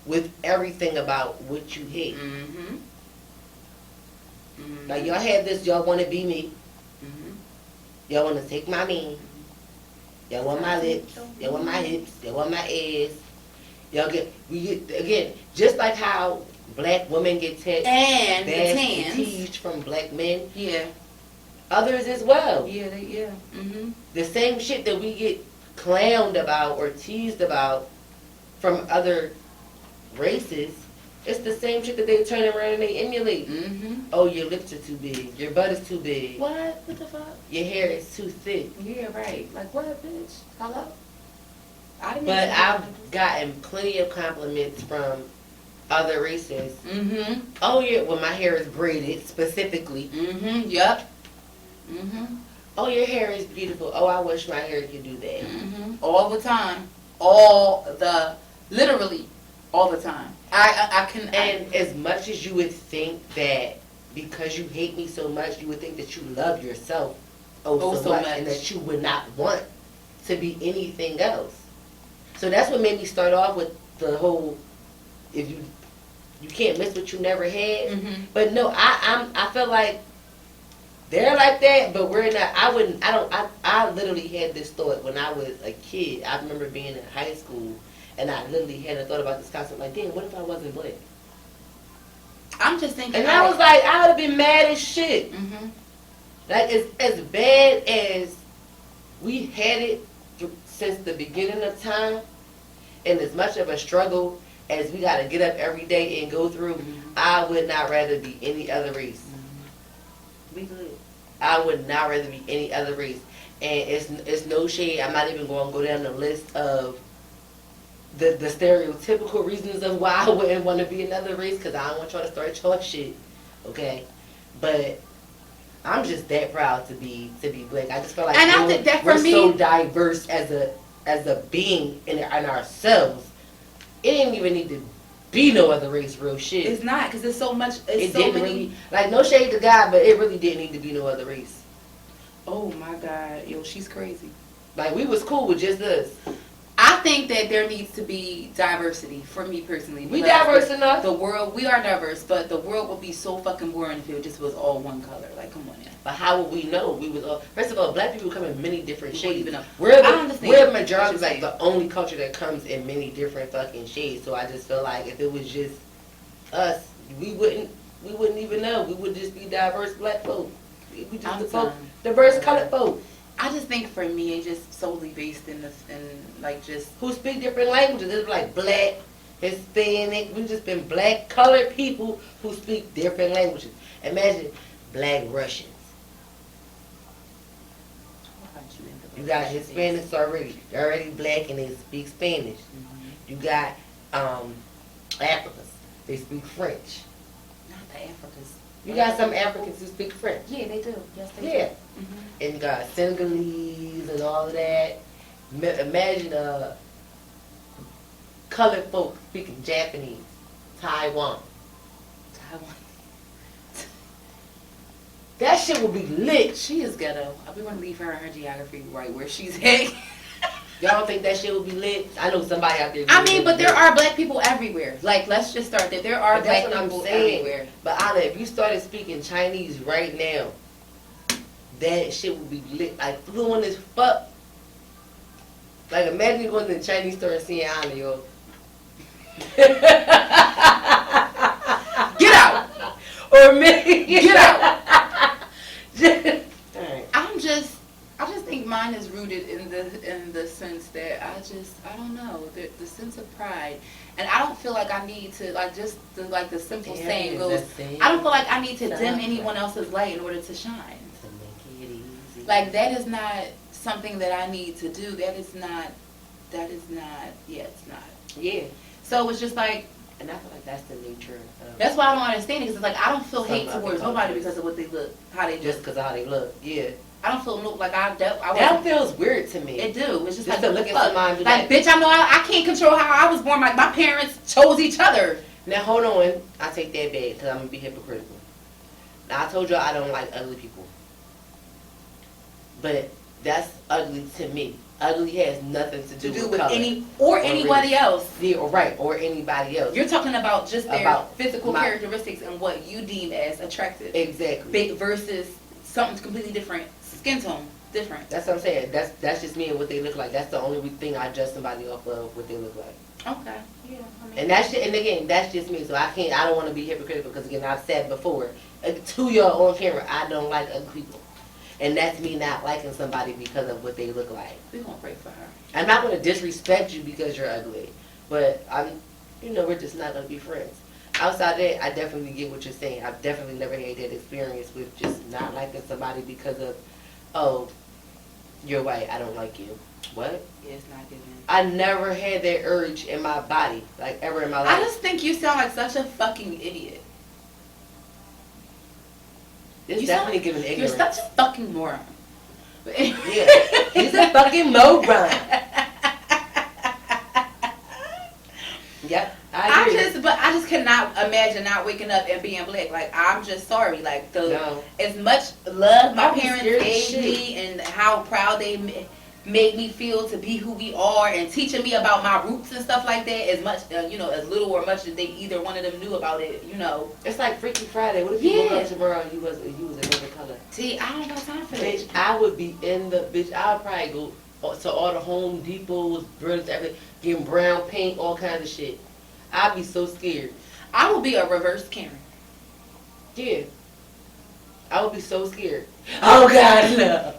with everything about what you hate. Like y'all have this, y'all want to be me. Y'all want to take my mean. Y'all want my lips. Y'all want my hips. Y'all want my ass. We get again, just like how black women get teased and the teased from black men. Yeah. Others as well. Yeah. The same shit that we get clowned about or teased about from other races, it's the same shit that they turn around and they emulate. Oh, your lips are too big. Your butt is too big. What the fuck? Your hair is too thick. Yeah, right. Like what, bitch? Hello? But I've gotten plenty of compliments from other races. Oh yeah, well my hair is braided specifically. Yep. Oh, your hair is beautiful. Oh, I wish my hair could do that. All the time. Literally all the time. I can. And as much as you would think that because you hate me so much, you would think that you love yourself so much, and that you would not want to be anything else. So that's what made me start off with the whole, if you can't miss what you never had. Mm-hmm. But no, I feel like they're like that, but we're not. I literally had this thought when I was a kid. I remember being in high school, and I literally had a thought about this concept. Like, damn, what if I wasn't black? I'm just thinking. And I was like, I would have been mad as shit. Mm-hmm. Like, as bad as we had it since the beginning of time, and as much of a struggle as we got to get up every day and go through, mm-hmm. I would not rather be any other race. Mm-hmm. We good. I would not rather be any other race. And it's no shade. I'm not even going to go down the list of the stereotypical reasons of why I wouldn't want to be another race, because I don't want y'all to start your shit. Okay? But I'm just that proud to be black. I just feel like we're so diverse as a being in ourselves. It didn't even need to be no other race, real shit. It's not, because there's so much. It didn't really, like, no shade to God, but it really didn't need to be no other race. Oh my God, yo, she's crazy. Like, we was cool with just us. I think that there needs to be diversity, for me personally. We diverse enough. The world, we are diverse, but the world would be so fucking boring if it just was all one color. Like, come on now. But how would we know? We was all, first of all, black people come in many different shades. We're the majority, like the only culture that comes in many different fucking shades. So I just feel like if it was just us, we wouldn't even know. We would just be diverse black folk. We just diverse colored folk. I just think for me, it's just solely based in like just who speak different languages. It's like black, Hispanic. We've just been black colored people who speak different languages. Imagine black Russians. You got Hispanics already. They're already black and they speak Spanish. Mm-hmm. You got Africans. They speak French. Not the Africans. You got some Africans who speak French. Yeah, they do. Yes, they do. Mm-hmm. And you got Senegalese and all of that. Imagine colored folk speaking Japanese. Taiwan. That shit will be lit. She is ghetto. We want to leave her and her geography right where she's at. Y'all don't think that shit will be lit? I know somebody out there. I mean, but there are black people everywhere. Like, let's just start there. There are black people everywhere. But Anna, if you started speaking Chinese right now, that shit would be lit. Like, fluent as fuck. Like, imagine you going to the Chinese store and seeing Anna, yo. Get out! Or me. Get out! I just think mine is rooted in the sense that I don't know, the sense of pride, and I don't feel like I need to, like, just the simple saying goes, I don't feel like I need to dim anyone else's light in order to shine. To make it easy. Like, that is not something that I need to do. It's not. Yeah. So it's just like. And I feel like that's the nature of. That's why I don't understand it, because it's like I don't feel hate towards nobody because of what they look, how they just because of how they look. Yeah. I don't feel like that feels weird to me. It do. It's just like to look at somebody like, bitch, I know I can't control how I was born. Like, my parents chose each other. Now hold on, I take that back because I'm gonna be hypocritical. Now I told you I don't like ugly people, but that's ugly to me. Ugly has nothing to do with color anybody else. Yeah, or anybody else. You're talking about just their physical characteristics and what you deem as attractive. Exactly. Versus something completely different. Skin tone, different. That's what I'm saying. That's just me and what they look like. That's the only thing I judge somebody off of, what they look like. Okay. Yeah. I mean, and again, that's just me. So I don't want to be hypocritical because again, I've said before to y'all on camera, I don't like ugly people. And that's me not liking somebody because of what they look like. We're going to pray for her. I'm not going to disrespect you because you're ugly. But we're just not going to be friends. Outside that, I definitely get what you're saying. I've definitely never had that experience with just not liking somebody because of, oh, you're white, I don't like you. What? Yeah, it's not giving. I never had that urge in my body, like ever in my life. I just think you sound like such a fucking idiot. It's definitely giving ignorance. You're such a fucking moron. Yeah, he's a fucking moron. Yep. I cannot imagine not waking up and being black. Like, I'm just sorry. Like, as much love my parents gave me and how proud they made me feel to be who we are and teaching me about my roots and stuff like that, as much, as little or much that they either one of them knew about it, It's like Freaky Friday. What if you woke up tomorrow and you was another color? See, I don't have time for that. Bitch, I would be in the, I would probably go to all the Home Depots, Brilliants, everything, getting brown paint, all kinds of shit. I'd be so scared. I would be a reverse Karen. Yeah. I would be so scared. Oh, God, no.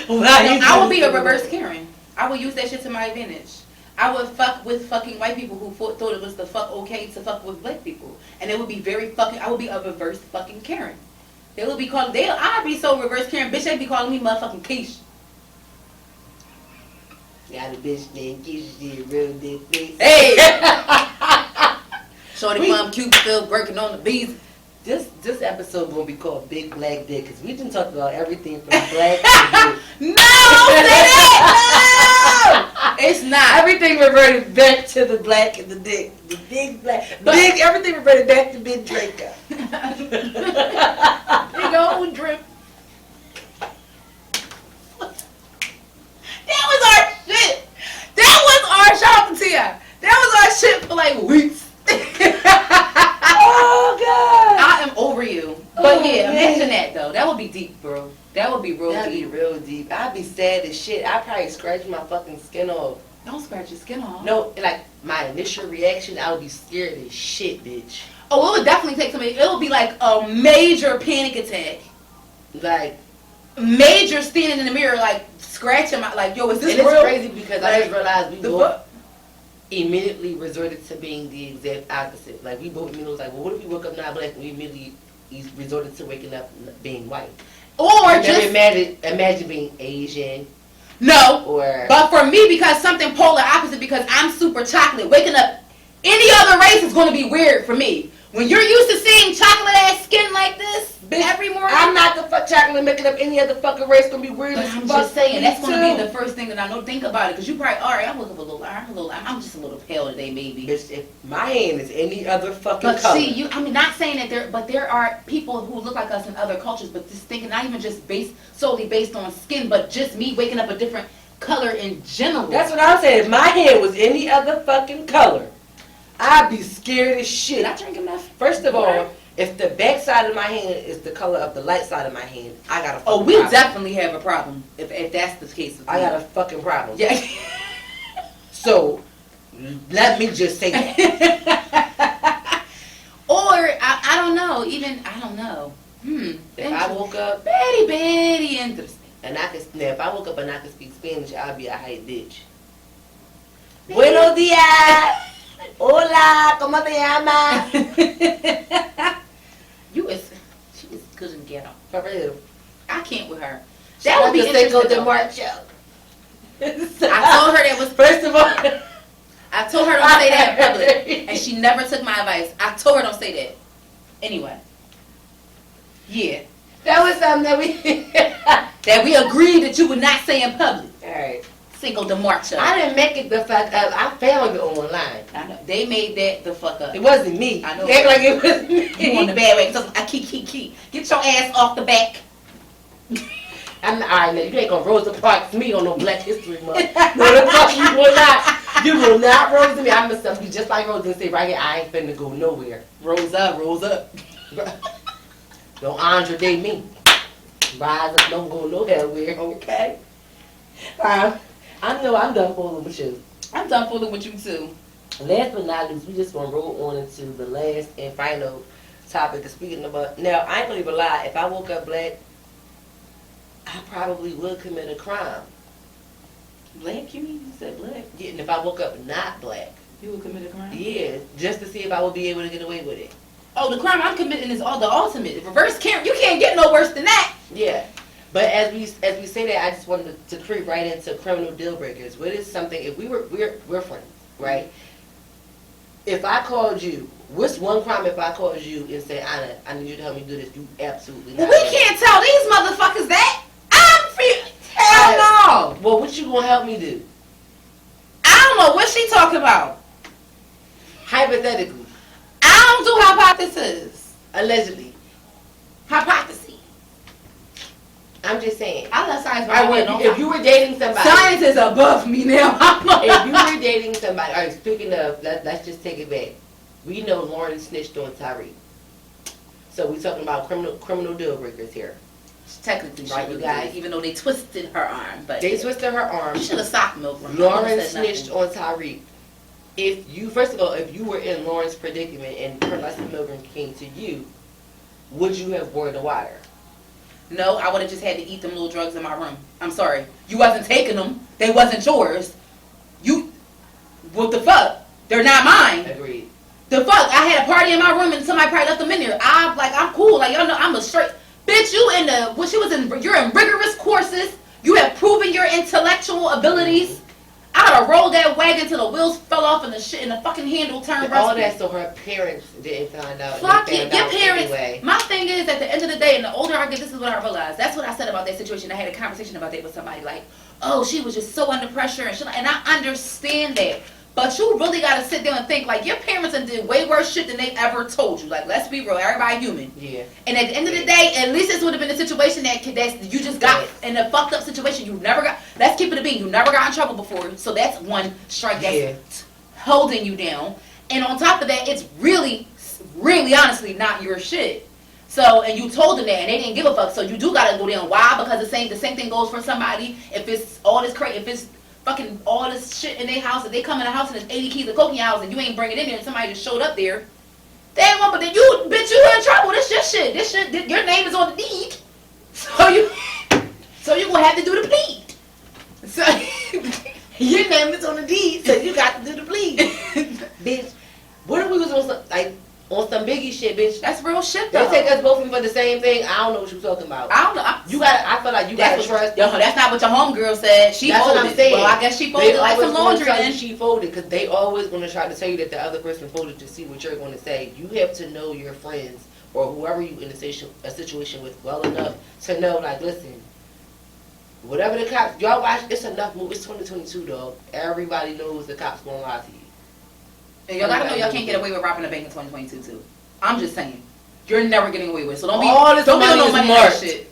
I would be a reverse Karen. I would use that shit to my advantage. I would fuck with fucking white people who thought it was the fuck okay to fuck with black people. And it would be I would be a reverse fucking Karen. They would be calling, I'd be so reverse Karen, bitch, they'd be calling me motherfucking Keish. Got a bitch named Keisha, she real dick face. Hey! Shorty Plum Cute still working on the bees. This episode gonna be called Big Black Dick, because we done talked about everything from black to No! Don't say that! No! It's not. Everything reverted back to the black and the dick. The big black. Everything reverted back to Big Draco. Big old drip. That was our shit. That was our shopping Tia. That was our shit for like weeks. Oh God! I am over you. But imagine that though. That would be deep, bro. That would be real deep. That'd be real deep. I'd be sad as shit. I'd probably scratch my fucking skin off. Don't scratch your skin off. No, like my initial reaction, I would be scared as shit, bitch. Oh, it would definitely take somebody. It would be like a major panic attack. Like major standing in the mirror, like scratching my, like, yo, is this real? It's crazy because I just realized we both immediately resorted to being the exact opposite. Like we both immediately was like, well, what if we woke up not black and we immediately resorted to waking up being white? Or just imagine being Asian. No. Or but for me, because something polar opposite, because I'm super chocolate, waking up any other race is going to be weird for me. When you're used to seeing chocolate ass skin like this every morning, I'm not the fuck chocolate making up any other fucking race gonna be weird. But I'm just saying that's going to be the first thing that I know. Think about it, because you probably alright. I'm just a little pale today, maybe. Bitch, if my hand is any other fucking color. See, not saying that there are people who look like us in other cultures, but just thinking not even just solely based on skin, but just me waking up a different color in general. That's what I'm saying. If my hand was any other fucking color, I'd be scared as shit. Did I drink enough? First of all, if the back side of my hand is the color of the light side of my hand, I got a fucking problem. We definitely have a problem if that's the case. I got a fucking problem. Yeah. So, let me just say that. Or, I don't know. I don't know. If I woke up... Very interesting. And if I woke up and I could speak Spanish, I'd be a hype bitch. Buenos días. Hola, ¿cómo te llamas? She is good and ghetto. For real. I can't with her. That would be interesting. Cinco de Marcho. I told her that was, first of all, I told her don't say that in public, and she never took my advice. I told her don't say that. Anyway. Yeah. That was something that we agreed that you would not say in public. Alright. Cinco de Marcho. I didn't make it the fuck up. I found it online. I know. They made that the fuck up. It wasn't me. I know. They act like it was me. You on the bad way. So I keep. Get your ass off the back. Alright, now you ain't gonna Rosa Parks me on no Black History Month. No, the fuck you will not. You will not Rosa me. I'm gonna be just like Rosa and say right here, I ain't finna go nowhere. Rose up. Don't Andre Day me. Rise up, don't go nowhere, okay? I know I'm done fooling with you. I'm done fooling with you too. Last but not least, we just gonna roll on into the last and final topic of speaking about. Now, I ain't gonna even lie. If I woke up black, I probably would commit a crime. Black? You mean you said black? Yeah, and if I woke up not black, you would commit a crime? Yeah, just to see if I would be able to get away with it. Oh, the crime I'm committing is the ultimate. Reverse Karen. You can't get no worse than that. Yeah. But as we say that, I just wanted to creep right into criminal deal breakers. What is something, if we're friends, right? If I called you, what's one crime if I called you and said, Anna, I need you to help me do this, you absolutely not. Well, we can't tell these motherfuckers that. I'm free. Hell no. Well, what you gonna help me do? I don't know what she talking about. Hypothetically. don't do hypothesis. Allegedly. Hypothesis. I'm just saying. I love science. If you were dating somebody. Science is above me now. If you were dating somebody. All right, speaking of, let's just take it back. We know Lauren snitched on Tyreek. So we're talking about criminal deal breakers here. Technically, right, you guys. Even though they twisted her arm. But they twisted her arm. You should have socked milk from Lauren snitched on Tyreek. First of all, if you were in Lauren's predicament and Professor Milgram came to you, would you have boiled the water? No, I would have just had to eat them little drugs in my room. I'm sorry. You wasn't taking them. They wasn't yours. What the fuck? They're not mine. Agreed. The fuck? I had a party in my room and somebody probably left them in there. I'm cool. Like, y'all know I'm a straight... Bitch, you're in rigorous courses. You have proven your intellectual abilities. I would have rolled that wagon till the wheels fell off and the shit and the fucking handle turned. All that so her parents didn't find out. Fuck it, your parents. Anyway. My thing is, at the end of the day, and the older I get, this is what I realized. That's what I said about that situation. I had a conversation about that with somebody. Like, oh, she was just so under pressure and I understand that. But you really got to sit down and think, like, your parents did way worse shit than they ever told you. Like, let's be real. Everybody human. Yeah. And at the end of the day, at least this would have been a situation that you just got in a fucked up situation. You never got, let's keep it a bean. You never got in trouble before. So that's one strike that's holding you down. And on top of that, it's really, really honestly not your shit. So, and you told them that, and they didn't give a fuck. So you do got to go down. Why? Because the same thing goes for somebody. If it's all this crazy, if it's fucking all this shit in their house, if they come in the house and there's 80 keys of coke in your house and you ain't bringing it in there and somebody just showed up there, they ain't one, but then you in trouble. This your shit. Your name is on the deed. So you gonna have to do the plead. So your name is on the deed, so you got to do the plead. Bitch, what if we was on some Biggie shit, bitch? That's real shit, though. They take us both in for the same thing. I don't know what you're talking about. I don't know. I feel like you gotta trust. Yo, that's not what your homegirl said. She that's folded. What I'm saying. Well, I guess she folded like some laundry. Then she folded because they always gonna try to tell you that the other person folded to see what you're gonna say. You have to know your friends or whoever you in a situation with well enough to know, like, listen, whatever the cops, y'all watch. It's enough. It's 2022, dog. Everybody knows the cops gonna lie to you. And y'all gotta know y'all can't get away with robbing a bank in 2022 too. I'm just saying, you're never getting away with it. So don't be all this money no is money marked. Shit.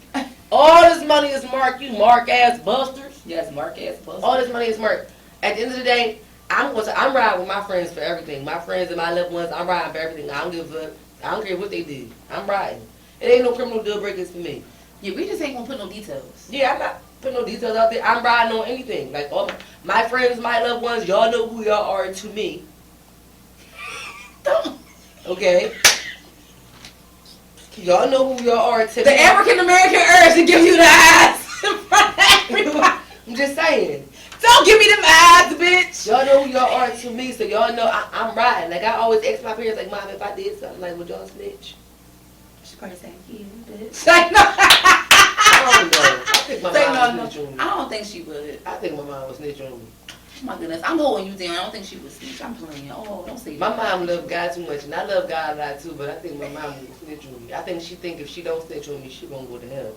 All this money is marked. You mark ass busters. Yes, mark ass busters. All this money is marked. At the end of the day, I'm riding with my friends for everything. My friends and my loved ones, I'm riding for everything. I don't care what they do. I'm riding. It ain't no criminal deal breakers for me. Yeah, we just ain't gonna put no details. Yeah, I'm not putting no details out there. I'm riding on anything. Like all my friends, my loved ones, y'all know who y'all are to me. Okay. Y'all know who y'all are to me. The African American urge to give you the eyes in front of everybody. I'm just saying. Don't give me them eyes, bitch. Y'all know who y'all are to me, so y'all know I'm riding. Like, I always ask my parents, like, Mom, if I did something, like, would y'all snitch? She probably saying, yeah, bitch. Like, no. I don't know. I think my mom would snitch on me. I don't think she would. I think my mom would snitch on me. Oh my goodness, I'm holding you down. I don't think she would snitch. I'm playing. Oh, don't say that. My mom loved God too much, and I love God a lot too, but I think my mom would snitch on me. I think she think if she don't snitch on me, she gonna go to hell.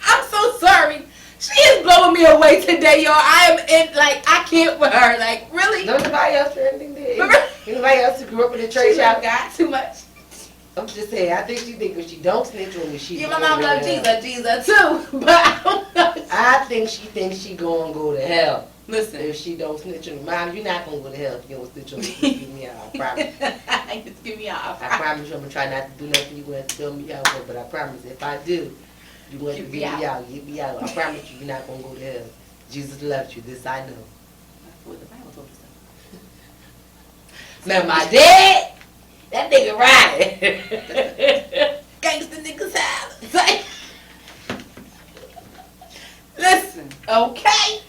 I'm so sorry. She is blowing me away today, y'all. I am in, like, I can't with her. Like, really? Nobody else or anything did. Anybody else who grew up in the church house got too much. I'm just saying, I think she think if she don't snitch on me, she my mom loves Jesus too, but I don't know. I think she thinks she gonna go to hell. Listen, if she don't snitch on me, Mom, you're not gonna go to hell if you don't snitch on me. Just give me out, I promise. Just give me out. I promise you, I'm gonna try not to do nothing you gonna have to bail me out for, but I promise if I do, you gonna have to get me out. Get me out. I promise you, you're not gonna go to hell. Jesus loves you. This I know. What the Bible told us. Now my dad. That nigga riding. Gangsta niggas house. Listen, okay?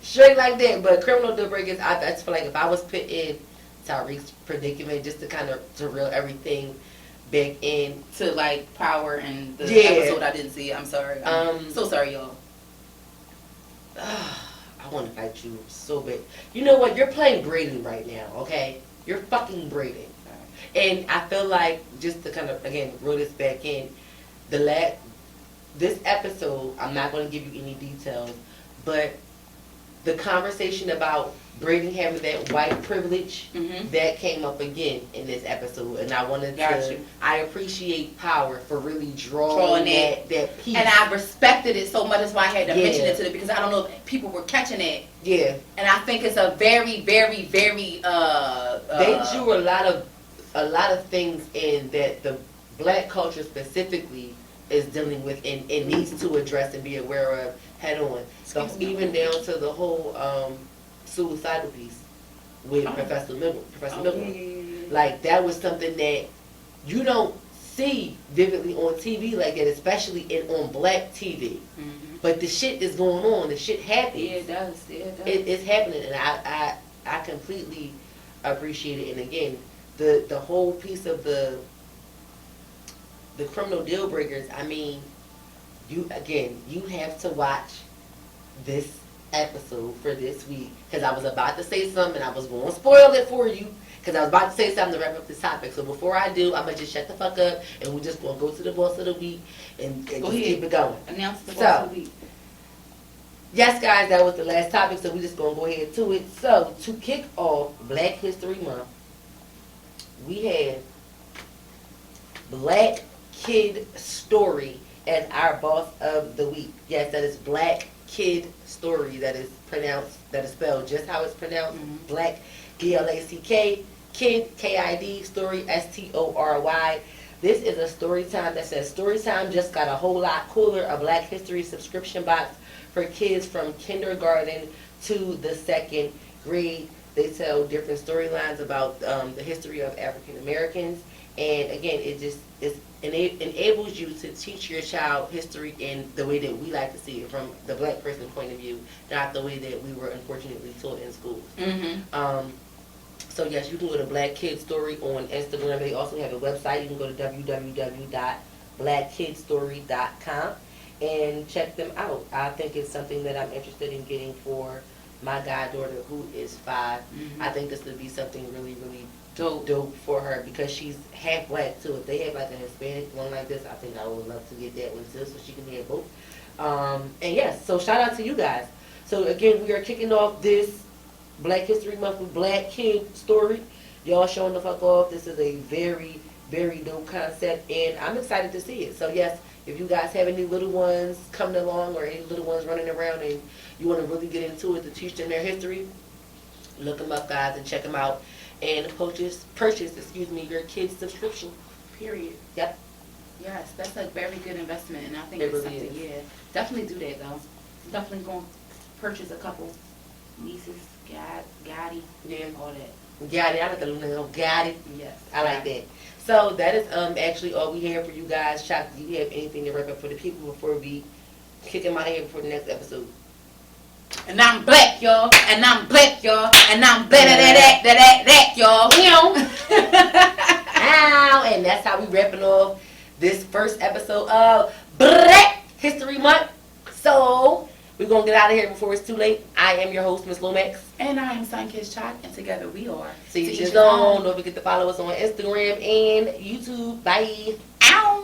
Straight like that, but criminal deal breakers, I just feel like if I was put in Tyreek's predicament just to kind of to reel everything back in. To like power and the episode I didn't see. I'm sorry. I'm so sorry, y'all. I want to fight you so bad. You know what? You're playing Braden right now, okay? You're fucking Braden. And I feel like, just to kind of, again, reel this back in, this episode, I'm not going to give you any details, but the conversation about Brittany having that white privilege, that came up again in this episode, and I wanted to. I appreciate Power for really drawing that piece, and I respected it so much. That's why I had to mention it to them, because I don't know if people were catching it. Yeah, and I think it's a very, very, very. They drew a lot of things in that the Black culture specifically is dealing with and needs to address and be aware of head on. So even down to the whole suicidal piece with Professor Miller. Like, that was something that you don't see vividly on TV like that, especially on Black TV. But the shit is going on. The shit happens. Yeah, it does. It's happening, and I completely appreciate it. And again, the whole piece of the criminal deal breakers. I mean, you have to watch this episode for this week, because I was about to say something, and I was going to spoil it for you, because I was about to say something to wrap up this topic. So before I do, I'm going to just shut the fuck up, and we're just going to go to the boss of the week and just keep it going. Announce the boss of the week. Yes, guys, that was the last topic, so we're just going to go ahead to it. So, to kick off Black History Month, we have Black Kid Story as our boss of the week. Yes, that is Black Kid Story. That is spelled just how it's pronounced. Black, B-L-A-C-K, Kid, K-I-D, Story, S-T-O-R-Y. This is a story time that says story time just got a whole lot cooler. A Black History subscription box for kids from kindergarten to the 2nd grade. They tell different storylines about the history of African Americans. And again, it enables you to teach your child history in the way that we like to see it, from the Black person point of view, not the way that we were unfortunately taught in schools. So yes, you can go to Black Kid Story on Instagram. They also have a website. You can go to www.blackkidstory.com and check them out. I think it's something that I'm interested in getting for my goddaughter, who is 5. I think this would be something really, really dope for her, because she's half Black too. If they have like a Hispanic one like this, I think I would love to get that one too, so she can have both. And yes, so shout out to you guys. So again, we are kicking off this Black History Month with Black Kid Story. Y'all showing the fuck off. This is a very, very dope concept, and I'm excited to see it. So yes, if you guys have any little ones coming along, or any little ones running around, and you want to really get into it to teach them their history, look them up, guys, and check them out. And purchase, your kid's subscription. Period. Yep. Yes, that's a very good investment, and I think it's really something. Yeah, definitely do that though. Definitely going to purchase a couple nieces, Gotti, all that. Gotti, I like the little Gotti. Yes, I like that. So that is actually all we have for you guys. Chuck, do you have anything to wrap up for the people before we kick them out of here before the next episode? And I'm Black, y'all. And I'm Black, y'all. And I'm that, y'all. Ow. And that's how we wrapping off this first episode of Black History Month. So we're going to get out of here before it's too late. I am your host, Miss Lomax. And I am Sunkiss Chalk. And together we are Toeachhisown. Don't forget to follow us on Instagram and YouTube. Bye. Ow.